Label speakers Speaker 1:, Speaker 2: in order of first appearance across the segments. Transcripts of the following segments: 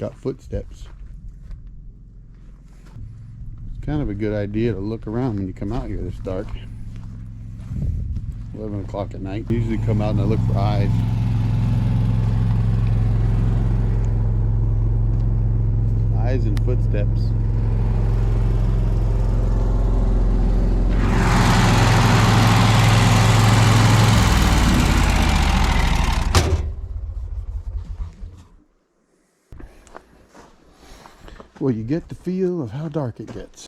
Speaker 1: got footsteps. It's kind of a good idea to look around when you come out here this dark. 11 o'clock at night. I usually come out and I look for eyes. Eyes and footsteps. Well, you get the feel of how dark it gets.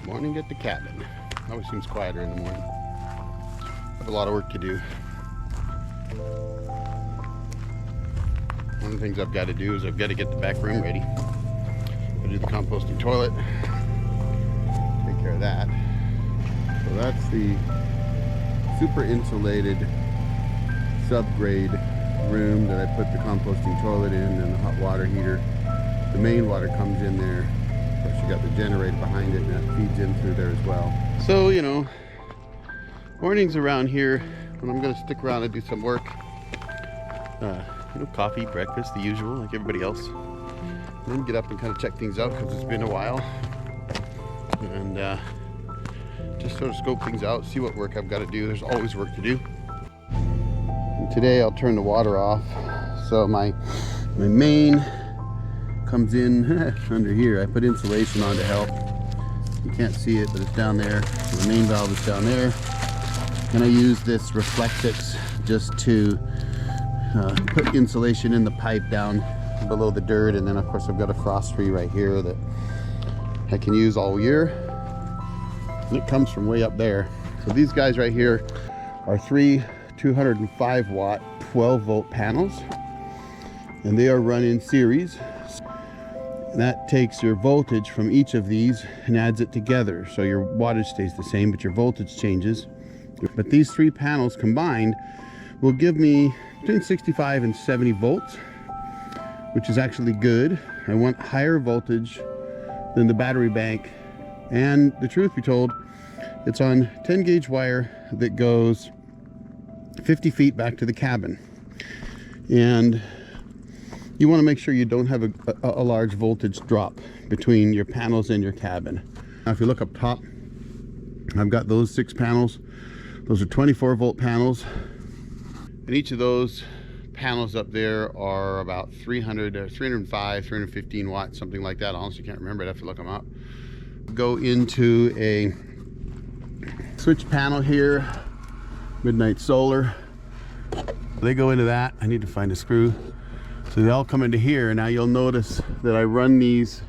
Speaker 1: Morning at the cabin. Always seems quieter in the morning. I have a lot of work to do. One of the things I've got to do is I've got to get the back room ready. I'll do the composting toilet. Take care of that. So that's the super insulated subgrade room that I put the composting toilet in and the hot water heater. The main water comes in there. Of course, you got the generator behind it and that feeds in through there as well. So, you know, mornings around here when I'm going to stick around and do some work, you know, coffee, breakfast, the usual, like everybody else. And then get up and kind of check things out because it's been a while. And just sort of scope things out, see what work I've got to do. There's always work to do. And today I'll turn the water off. So my main comes in under here. I put insulation on to help. You can't see it, but it's down there. So the main valve is down there. And I use this Reflectix just to put insulation in the pipe down below the dirt. And then of course I've got a frost free right here that I can use all year. And it comes from way up there. So these guys right here are 3 205 watt 12 volt panels. And they are run in series. And that takes your voltage from each of these and adds it together. So your wattage stays the same, but your voltage changes. But these 3 panels combined will give me between 65 and 70 volts, which is actually good. I want higher voltage than the battery bank. And the truth be told, it's on 10 gauge wire that goes 50 feet back to the cabin. And you want to make sure you don't have a large voltage drop between your panels and your cabin. Now if you look up top, I've got those 6 panels. Those are 24 volt panels. And each of those panels up there are about 305, 315 watts, something like that. I honestly can't remember. I'd have to look them up. Go into a switch panel here, Midnight Solar. They go into that. I need to find a screw. So they all come into here. Now you'll notice that I run these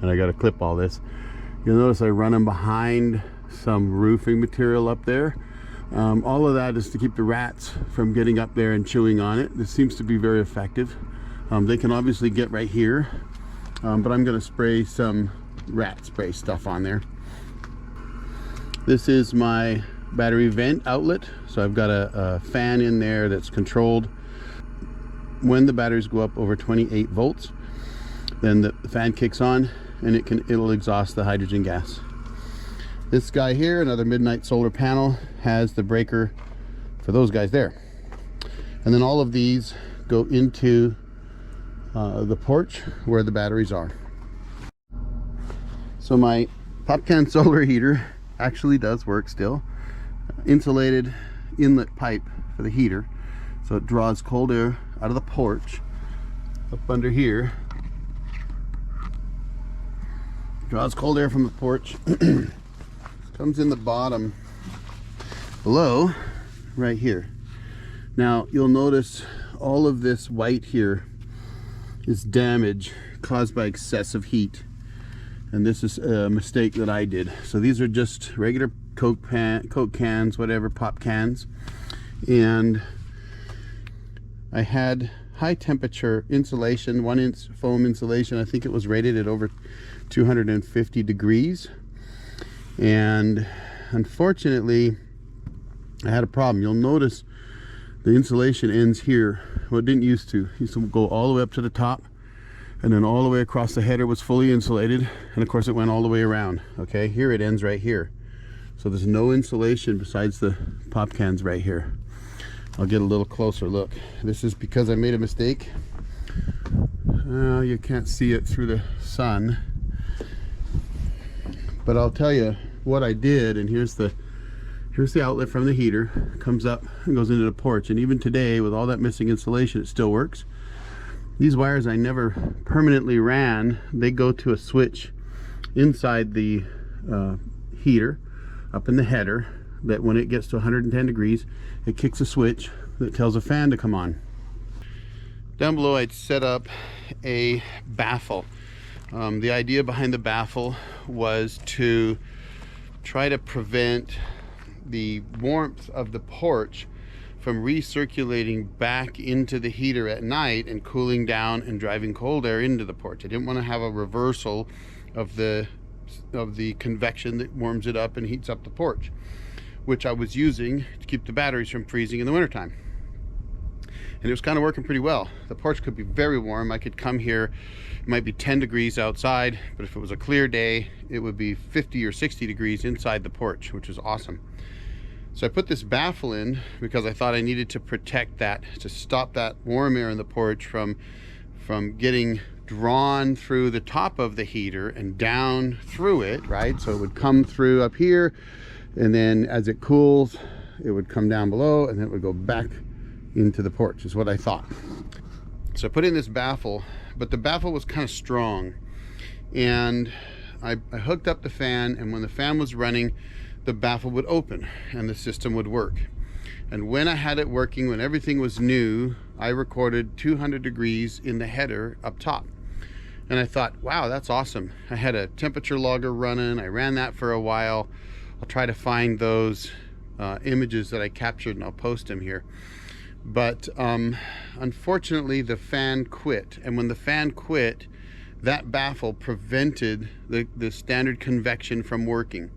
Speaker 1: and I got to clip all this. You'll notice I run them behind some roofing material up there. All of that is to keep the rats from getting up there and chewing on it. This seems to be very effective. They can obviously get right here, but I'm going to spray some rat spray stuff on there. This is my battery vent outlet, so I've got a fan in there that's controlled. When the batteries go up over 28 volts, then the fan kicks on and it'll exhaust the hydrogen gas. This guy here, another Midnight solar panel, has the breaker for those guys there. And then all of these go into the porch where the batteries are. So my PopCan solar heater actually does work still. Insulated inlet pipe for the heater, so it draws cold air out of the porch up under here. Draws cold air from the porch, comes in the bottom below right here. Now you'll notice all of this white here is damage caused by excessive heat, and this is a mistake that I did. So these are just regular Coke cans, whatever, pop cans, and I had high temperature insulation, 1-inch foam insulation. I think it was rated at over 250 degrees, and unfortunately I had a problem. You'll notice the insulation ends here. Well, it didn't used to. It used to go all the way up to the top, and then all the way across the header was fully insulated, and of course it went all the way around. Okay, here it ends right here. So there's no insulation besides the pop cans right here. I'll get a little closer look. This is because I made a mistake. You can't see it through the sun, but I'll tell you what I did. And here's the outlet from the heater, comes up and goes into the porch, and even today with all that missing insulation it still works. These wires I never permanently ran. They go to a switch inside the heater up in the header, that when it gets to 110 degrees it kicks a switch that tells a fan to come on. Down below I'd set up a baffle. The idea behind the baffle was to try to prevent the warmth of the porch from recirculating back into the heater at night and cooling down and driving cold air into the porch. I didn't want to have a reversal of the convection that warms it up and heats up the porch, which I was using to keep the batteries from freezing in the wintertime. And it was kind of working pretty well. The porch could be very warm. I could come here, it might be 10 degrees outside, but if it was a clear day, it would be 50 or 60 degrees inside the porch, which was awesome. So I put this baffle in because I thought I needed to protect that, to stop that warm air in the porch from getting drawn through the top of the heater and down through it, right? So it would come through up here, and then as it cools, it would come down below, and then it would go back into the porch, is what I thought. So I put in this baffle, but the baffle was kind of strong, and I hooked up the fan, and when the fan was running, the baffle would open and the system would work. And when I had it working, when everything was new, I recorded 200 degrees in the header up top. And I thought, wow, that's awesome. I had a temperature logger running. I ran that for a while. I'll try to find those images that I captured and I'll post them here. But unfortunately the fan quit, and when the fan quit, that baffle prevented the standard convection from working.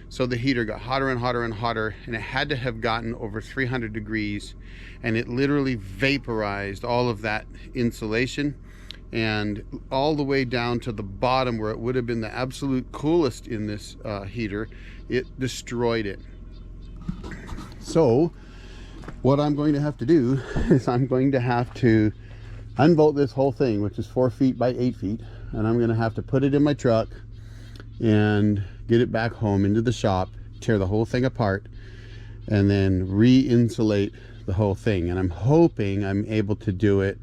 Speaker 1: So the heater got hotter and hotter and hotter, and it had to have gotten over 300 degrees, and it literally vaporized all of that insulation, and all the way down to the bottom where it would have been the absolute coolest in this heater, it destroyed it. So what I'm going to have to do is I'm going to have to unbolt this whole thing, which is 4 feet by 8 feet, and I'm going to have to put it in my truck and get it back home into the shop, tear the whole thing apart, and then re-insulate the whole thing. And I'm hoping I'm able to do it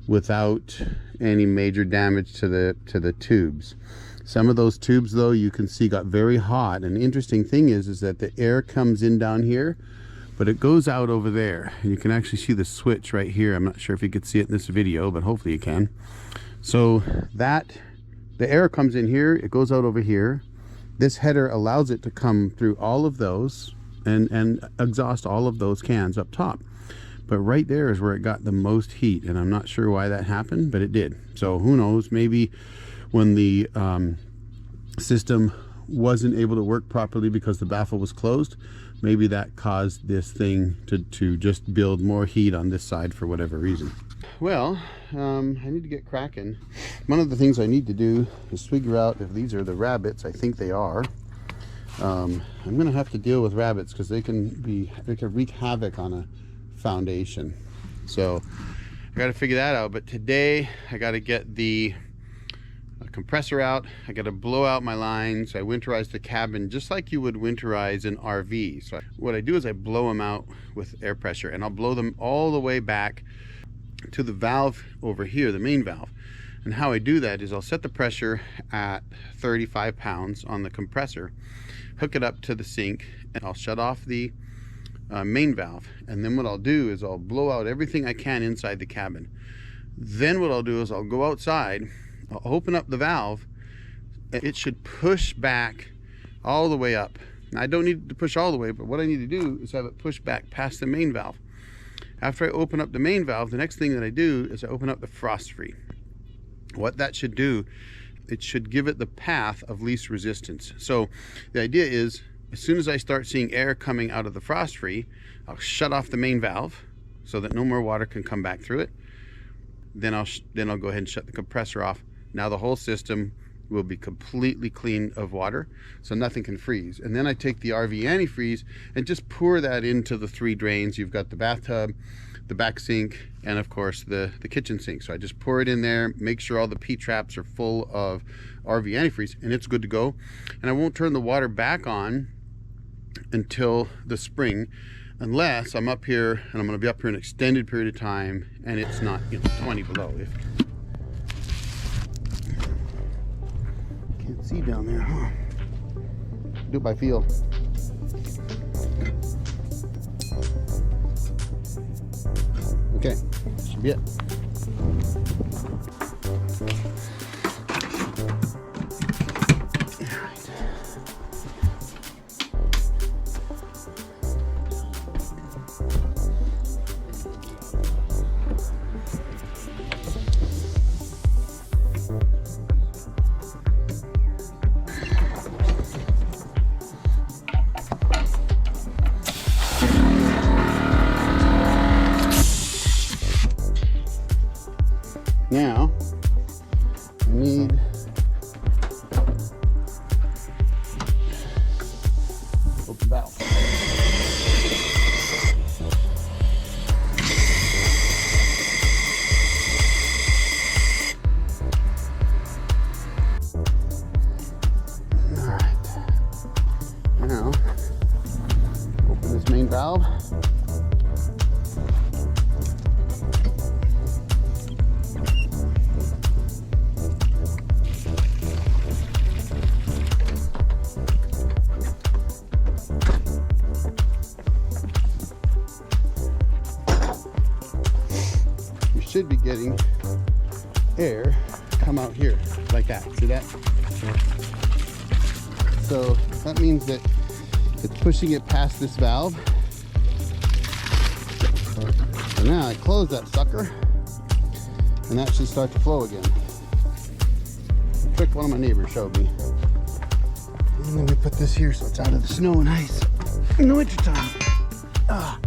Speaker 1: without any major damage to the tubes. Some of those tubes, though, you can see got very hot. And the interesting thing is that the air comes in down here, but it goes out over there. And you can actually see the switch right here. I'm not sure if you could see it in this video, but hopefully you can. So that the air comes in here, it goes out over here. This header allows it to come through all of those and exhaust all of those cans up top. But right there is where it got the most heat, and I'm not sure why that happened, but it did. So who knows, maybe when the system wasn't able to work properly because the baffle was closed, maybe that caused this thing to just build more heat on this side for whatever reason. Well, I need to get cracking. One of the things I need to do is figure out if these are the rabbits. I think they are. I'm gonna have to deal with rabbits because they can wreak havoc on a foundation. So I got to figure that out. But today I got to get the compressor out. I got to blow out my lines. I winterize the cabin just like you would winterize an RV. So what I do is I blow them out with air pressure, and I'll blow them all the way back to the valve over here, the main valve. And how I do that is I'll set the pressure at 35 pounds on the compressor, hook it up to the sink, and I'll shut off the main valve. And then what I'll do is I'll blow out everything I can inside the cabin. Then what I'll do is I'll go outside, I'll open up the valve. It should push back all the way up. Now, I don't need to push all the way, but what I need to do is have it push back past the main valve. After I open up the main valve, the next thing that I do is I open up the frost free. What that should do, it should give it the path of least resistance. So the idea is, as soon as I start seeing air coming out of the frost free, I'll shut off the main valve so that no more water can come back through it. Then I'll go ahead and shut the compressor off. Now the whole system will be completely clean of water, so nothing can freeze. And then I take the RV antifreeze and just pour that into the 3 drains. You've got the bathtub, the back sink, and of course the kitchen sink. So I just pour it in there, make sure all the P-traps are full of RV antifreeze, and it's good to go. And I won't turn the water back on until the spring, unless I'm up here and I'm going to be up here an extended period of time and it's not 20 below. Can't see down there, huh? Do it by feel. Okay, should be it. Now, I need open valve. All right. Now, open this main valve. Should be getting air come out here like that. See that? So that means that it's pushing it past this valve. So now I close that sucker and that should start to flow again. A trick one of my neighbors showed me. And then we put this here so it's out of the snow and ice in the winter time. All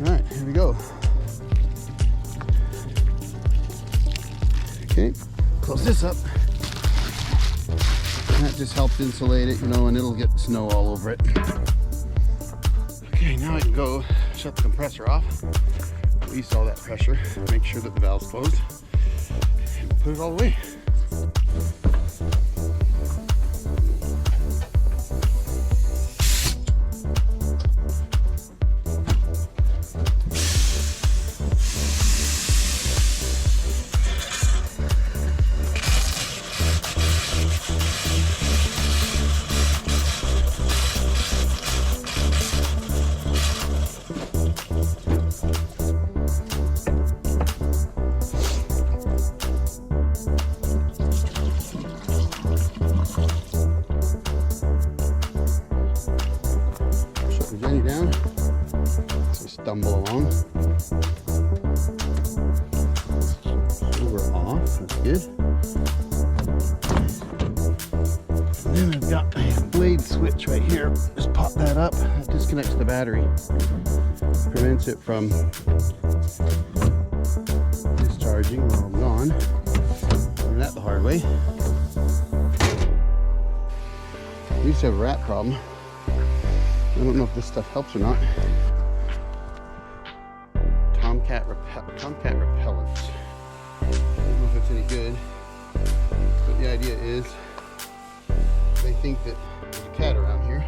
Speaker 1: right, here we go. Okay, close this up. And that just helps insulate it, and it'll get snow all over it. Okay, now I can go shut the compressor off, release all that pressure, make sure that the valve's closed, and put it all away. Is Jenny down? So we stumble along. So we're off. That's good. And then I've got a blade switch right here. Just pop that up. That disconnects the battery. Prevents it from discharging while I'm gone. Learned that the hard way. I used to have a rat problem. I don't know if this stuff helps or not. Tomcat repellents. I don't know if it's any good, but the idea is they think that there's a cat around here.